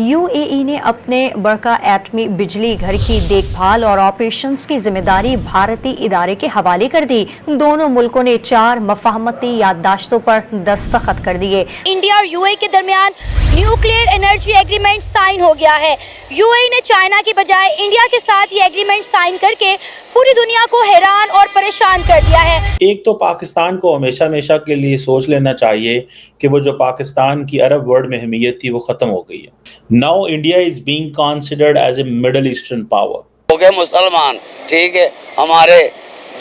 UAE ने अपने बरका एटमी बिजली घर की देखभाल और ऑपरेशंस की जिम्मेदारी भारतीय इदारे के हवाले कर दी। दोनों मुल्कों ने 4 मफाहमती याददाश्तों पर दस्तखत कर दिए। इंडिया और यूएई के दरमियान न्यूक्लियर एनर्जी एग्रीमेंट साइन हो गया है। यूएई ने चाइना की बजाय इंडिया के साथ ये एग्रीमेंट साइन करके पूरी दुनिया को हैरान और परेशान कर दिया है। एक तो पाकिस्तान को हमेशा हमेशा के लिए सोच लेना चाहिए कि वो जो पाकिस्तान की अरब वर्ल्ड में अहमियत थी वो खत्म हो गई है। Now India is being considered as a middle eastern power. हो गए मुसलमान, ठीक है, हमारे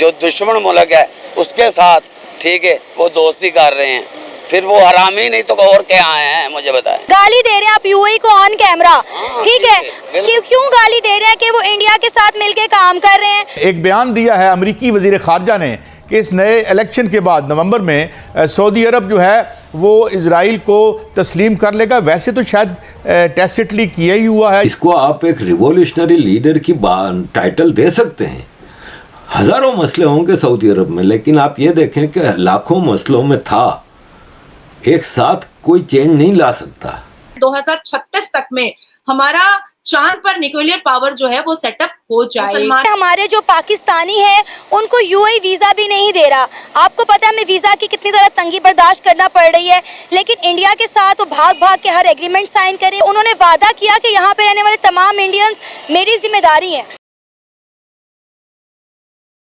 जो दुश्मन मुल्क है उसके साथ, ठीक है, वो दोस्ती कर रहे हैं, फिर वो हरामी नहीं तो और क्या आए हैं, मुझे बताएं। गाली दे रहे हैं आप यूएई को ऑन कैमरा, ठीक है, क्यों गाली दे रहे हैं कि वो इंडिया के साथ मिलके काम कर रहे हैं। एक बयान दिया है अमेरिकी वजीर खारजा ने कि इस नए इलेक्शन के बाद नवंबर में सऊदी अरब जो है वो इजराइल को तस्लीम कर लेगा। वैसे तो शायद टैसिटली किया ही हुआ है। इसको आप एक रिवोल्यूशनरी लीडर की टाइटल दे सकते हैं। हजारों मसले होंगे सऊदी अरब में, लेकिन आप ये देखें कि लाखों मसलों में था, एक साथ कोई चेंज नहीं ला सकता। 2036 तक में हमारा चांद पर न्यूक्लियर पावर जो है वो सेटअप हो जाए। हमारे जो पाकिस्तानी हैं उनको यूएई वीजा भी नहीं दे रहा। आपको पता है हमें वीजा की कितनी तरह तंगी बर्दाश्त करना पड़ रही है, लेकिन इंडिया के साथ वो भाग भाग के हर एग्रीमेंट साइन करे। उन्होंने वादा किया कि यहाँ पे रहने वाले तमाम इंडियंस मेरी जिम्मेदारी है।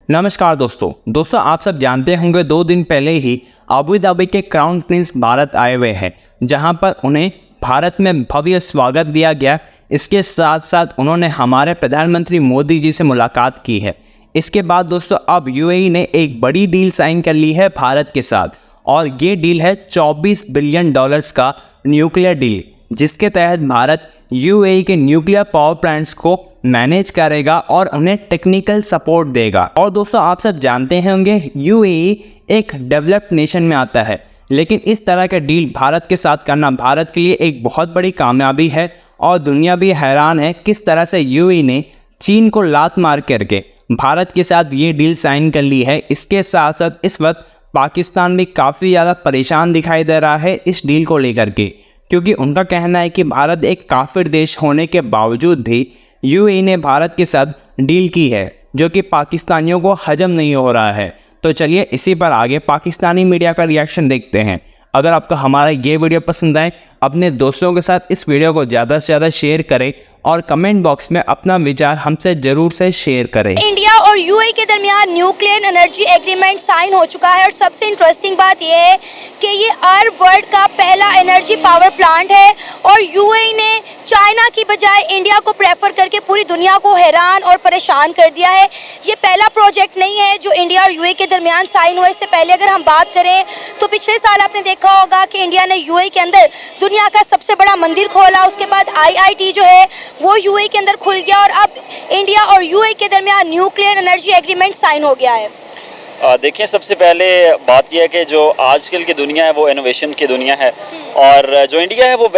नमस्कार दोस्तों आप सब जानते होंगे 2 दिन पहले ही अबू धाबी के क्राउन प्रिंस भारत आए हुए हैं, जहां पर उन्हें भारत में भव्य स्वागत दिया गया। इसके साथ साथ उन्होंने हमारे प्रधानमंत्री मोदी जी से मुलाकात की है। इसके बाद दोस्तों अब यूएई ने एक बड़ी डील साइन कर ली है भारत के साथ, और ये डील है $24 बिलियन का न्यूक्लियर डील, जिसके तहत भारत यूएई के न्यूक्लियर पावर प्लांट्स को मैनेज करेगा और उन्हें टेक्निकल सपोर्ट देगा। और दोस्तों आप सब जानते होंगे यूएई एक डेवलप्ड नेशन में आता है, लेकिन इस तरह का डील भारत के साथ करना भारत के लिए एक बहुत बड़ी कामयाबी है, और दुनिया भी हैरान है किस तरह से यूएई ने चीन को लात मार करके भारत के साथ ये डील साइन कर ली है। इसके साथ साथ इस वक्त पाकिस्तान भी काफ़ी ज़्यादा परेशान दिखाई दे रहा है इस डील को लेकर के, क्योंकि उनका कहना है कि भारत एक काफिर देश होने के बावजूद भी यूएई ने भारत के साथ डील की है, जो कि पाकिस्तानियों को हजम नहीं हो रहा है। तो चलिए इसी पर आगे पाकिस्तानी मीडिया का रिएक्शन देखते हैं। अगर आपको हमारा ये वीडियो पसंद आए, अपने दोस्तों के साथ इस वीडियो को ज़्यादा से ज़्यादा शेयर करें और कमेंट बॉक्स में अपना विचार हमसे ज़रूर से शेयर करें। इंडिया और यूएई के दरमियान न्यूक्लियर एनर्जी एग्रीमेंट साइन हो चुका है, और सबसे इंटरेस्टिंग बात यह है कि ये अरब वर्ल्ड का पहला एनर्जी पावर प्लांट है, और यूएई ने चाइना की बजाय इंडिया को प्रेफर करके पूरी दुनिया को हैरान और परेशान कर दिया है। ये पहला प्रोजेक्ट नहीं है जो इंडिया और यूएई के दरमियान साइन हुआ। इससे पहले अगर हम बात करें तो पिछले साल आपने देखा होगा कि इंडिया ने यूएई के अंदर दुनिया का सबसे बड़ा मंदिर खोला। उसके बाद आईआईटी जो है वो यूएई के अंदर खुल गया, और अब इंडिया और यूएई के दरमियान न्यूक्लियर एनर्जी एग्रीमेंट साइन हो गया है। देखिए, सबसे पहले बात यह है कि जो आजकल की दुनिया है वो इनोवेशन की दुनिया है, और जो इंडिया है वो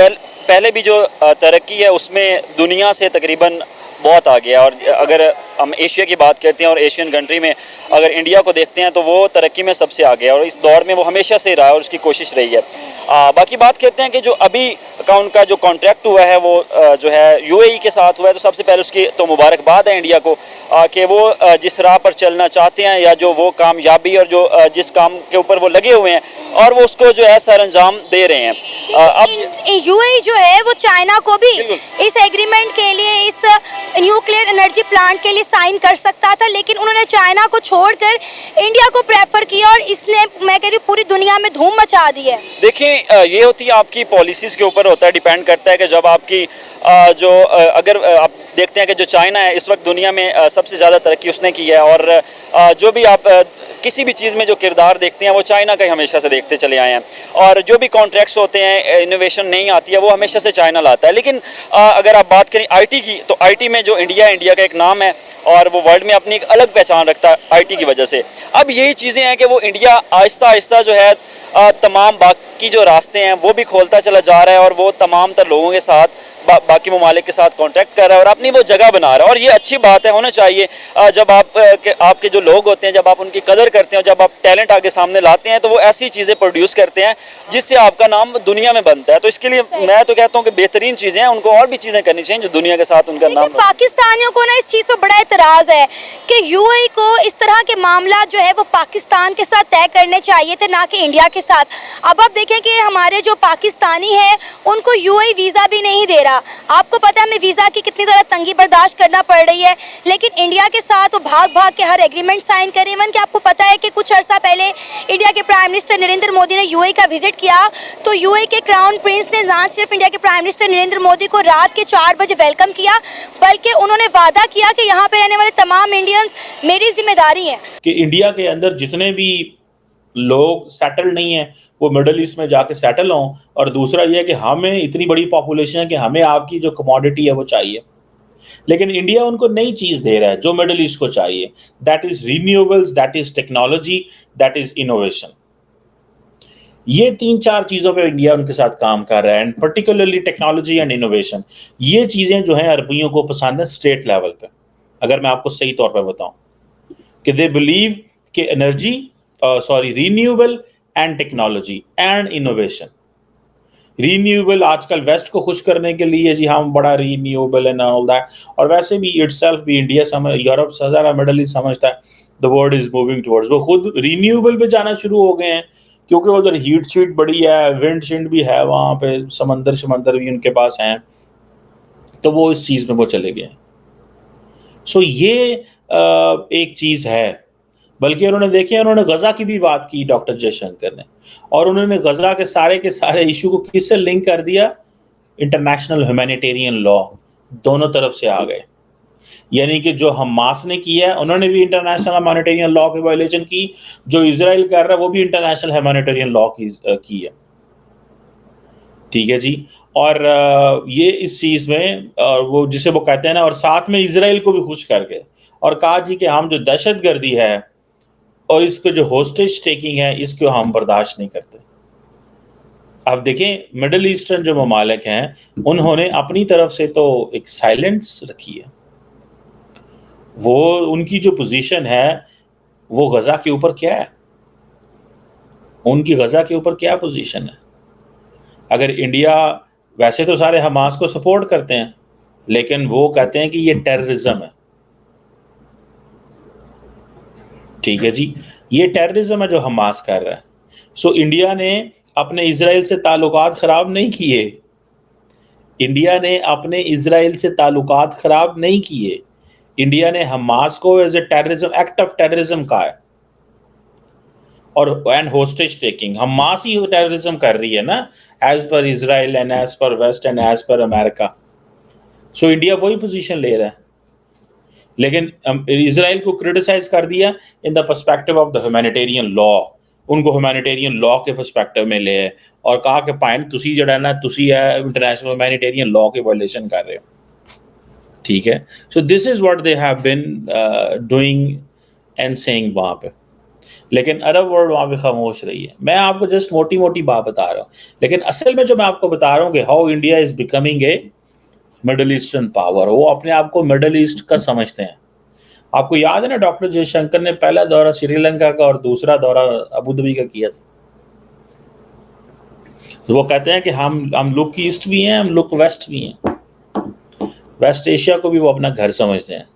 पहले भी जो तरक्की है उसमें दुनिया से तकरीबन बहुत आ गया। और अगर हम एशिया की बात करते हैं और एशियन कंट्री में अगर इंडिया को देखते हैं तो वो तरक्की में सबसे आगे है, और इस दौर में वो हमेशा से रहा है और उसकी कोशिश रही है। बाकी बात करते हैं कि जो अभी का उनका जो कॉन्ट्रैक्ट हुआ है वो जो है यूएई के साथ हुआ है, तो सबसे पहले उसकी तो मुबारकबाद है इंडिया को कि वो जिस राह पर चलना चाहते हैं, या जो वो कामयाबी और जो जिस काम के ऊपर वो लगे हुए हैं और वो उसको जो है सर अंजाम दे रहे हैं। अब यूएई जो है वो चाइना को भी इस एग्रीमेंट के लिए, इस न्यूक्लियर एनर्जी प्लांट के लिए साइन कर सकता था, लेकिन उन्होंने चाइना को छोड़कर इंडिया को प्रेफर किया, और इसने मैं कह रही हूँ पूरी दुनिया में धूम मचा दी है। देखिए, ये होती है आपकी पॉलिसीज़ के ऊपर होता है, डिपेंड करता है कि जब आपकी जो अगर आप देखते हैं कि जो चाइना है इस वक्त दुनिया में सबसे ज़्यादा तरक्की उसने की है, और जो भी आप किसी भी चीज़ में जो किरदार देखते हैं वो चाइना का ही हमेशा से देखते चले आए हैं, और जो भी कॉन्ट्रैक्ट्स होते हैं, इनोवेशन नहीं आती है वो हमेशा से चाइना लाता है। लेकिन अगर आप बात करें आईटी की, तो आईटी में जो इंडिया का एक नाम है, और वो वर्ल्ड में अपनी एक अलग पहचान रखता है आईटी की वजह से। अब यही चीज़ें हैं कि वो इंडिया आहिस्ता आहिस्ता जो है तमाम बाकी जो रास्ते हैं वो भी खोलता चला जा रहा है, और वो तमाम तर लोगों के साथ बाकी ममालिक के साथ कॉन्टैक्ट कर रहा है और अपनी वो जगह बना रहा है। और ये अच्छी बात है, होना चाहिए। जब आपके जो लोग होते हैं, जब आप उनकी कदर करते हैं, जब आप टैलेंट आगे सामने लाते हैं, तो वो ऐसी चीज़ें प्रोड्यूस करते हैं जिससे आपका नाम दुनिया में बनता है। तो इसके लिए मैं तो कहता हूँ कि बेहतरीन चीज़ें हैं, उनको और भी चीज़ें करनी चाहिए जो दुनिया के साथ उनका नाम। पाकिस्तानियों को ना इस चीज़ पर बड़ा एतराज़ है कि यूएई को इस तरह के मामला जो है वो पाकिस्तान के साथ तय करने चाहिए थे, ना कि इंडिया के साथ। अब आप देखें कि हमारे जो पाकिस्तानी हैं उनको यूएई वीज़ा भी नहीं दे रहा। आपको पता है हमें वीज़ा की कितनी ज़्यादा तंगी बर्दाश्त करना पड़ रही है, लेकिन इंडिया के साथ वो भाग भाग के हर एग्रीमेंट साइन करे। इवन कि आपको पता है कि कुछ अर्सा पहले इंडिया के प्राइम मिनिस्टर नरेंद्र मोदी ने यूएई का विजिट किया, तो यूएई के क्राउन प्रिंस ने ना सिर्फ इंडिया के प्राइम मिनिस्टर नरेंद्र मोदी को रात के 4 बजे वेलकम किया, बल्कि उन्होंने वादा किया कि यहाँ पे रहने वाले तमाम इंडियंस मेरी जिम्मेदारी है। कि इंडिया के अंदर जितने भी लोग सेटल नहीं है वो मिडल ईस्ट में जाके सेटल हों, और दूसरा ये है कि हमें इतनी बड़ी पॉपुलेशन है कि हमें आपकी जो कमोडिटी है वो चाहिए, लेकिन इंडिया उनको नई चीज दे रहा है जो मिडल ईस्ट को चाहिए। That is renewables, that is technology, that is innovation. ये 3-4 चीजों पे इंडिया उनके साथ काम कर रहा है, and particularly technology and innovation. ये चीजें जो है अरबियों को पसंद है स्टेट लेवल पे। अगर मैं आपको सही तौर पे बताऊं कि दे बिलीव कि energy renewable and technology and innovation. Renewable आजकल वेस्ट को खुश करने के लिए जी हम बड़ा रिन्यूएबल एंड ऑल दैट, और वैसे भी इटसेल्फ भी इंडिया समझ, यूरोप से ज़्यादा मिडल ईस्ट समझता है the world is moving towards. वो खुद रिन्यूएबल पे जाना शुरू हो गए हैं क्योंकि उधर हीट शीट बड़ी है, विंड शिंड भी है, वहाँ पे समंदर भी उनके पास हैं, तो वो इस चीज़ में वो चले गए। सो ये एक चीज़ है। बल्कि उन्होंने गज़ा की भी बात की डॉक्टर जयशंकर ने, और उन्होंने गज़ा के सारे इशू को किससे लिंक कर दिया? International humanitarian law. दोनों तरफ से आ गए, यानी कि जो हमास ने किया है उन्होंने भी इंटरनेशनल ह्यूमैनिटेरियन लॉ की वायलेशन की, जो इजराइल कर रहा है वो भी इंटरनेशनल ह्यूमैनिटेरियन लॉ की है। ठीक है जी। और ये इस चीज़ में वो जिसे वो कहते हैं ना, और साथ में इजराइल को भी खुश करके और कहा जी कि हम जो दहशतगर्दी है और इसको जो होस्टेज टेकिंग है इसको हम बर्दाश्त नहीं करते। अब देखें मिडल ईस्टर्न जो ममालिक हैं उन्होंने अपनी तरफ से तो एक साइलेंस रखी है। वो उनकी जो पोजीशन है वो गज़ा के ऊपर क्या है, उनकी गज़ा के ऊपर क्या पोजीशन है? अगर इंडिया, वैसे तो सारे हमास को सपोर्ट करते हैं, लेकिन वो कहते हैं कि ये टेररिज्म है। ठीक है जी, ये टेररिज्म है जो हमास कर रहा है। सो इंडिया ने अपने इजराइल से ताल्लुकात ख़राब नहीं किए, इंडिया ने अपने इजराइल से ताल्लुकात ख़राब नहीं किए, इंडिया ने हमास को as a terrorism, act of terrorism कहा है। और एंड होस्टेज टेकिंग हमास ही टेररिज्म कर रही है ना, as per Israel and as per West and as per America. So India वही पोजीशन ले रहा है, लेकिन इजराइल को क्रिटिसाइज कर दिया in the perspective of the humanitarian law. उनको ह्यूमैनिटेरियन लॉ के पर्सपेक्टिव में ले और कहा कि पाइन तुसी जड़ा ना तुसी है इंटरनेशनल ह्यूमैनिटेरियन लॉ के वायलेशन कर रहे हो। ठीक है, so this is what they have been doing and saying वहाँ पे। लेकिन अरब वर्ल्ड वहाँ पे खामोश रही है। मैं आपको जस्ट मोटी मोटी बात बता रहा हूँ, लेकिन असल में जो मैं आपको बता रहा हूँ कि how India is becoming a middle eastern power, वो अपने आप को मिडल ईस्ट का समझते हैं। आपको याद है ना डॉक्टर जयशंकर ने पहला दौरा श्रीलंका का और दूसरा दौरा अबू धाबी का किया था। तो वो कहते हैं कि हम लुक ईस्ट भी हैं, हम लुक वेस्ट भी हैं। वेस्ट एशिया को भी वो अपना घर समझते हैं।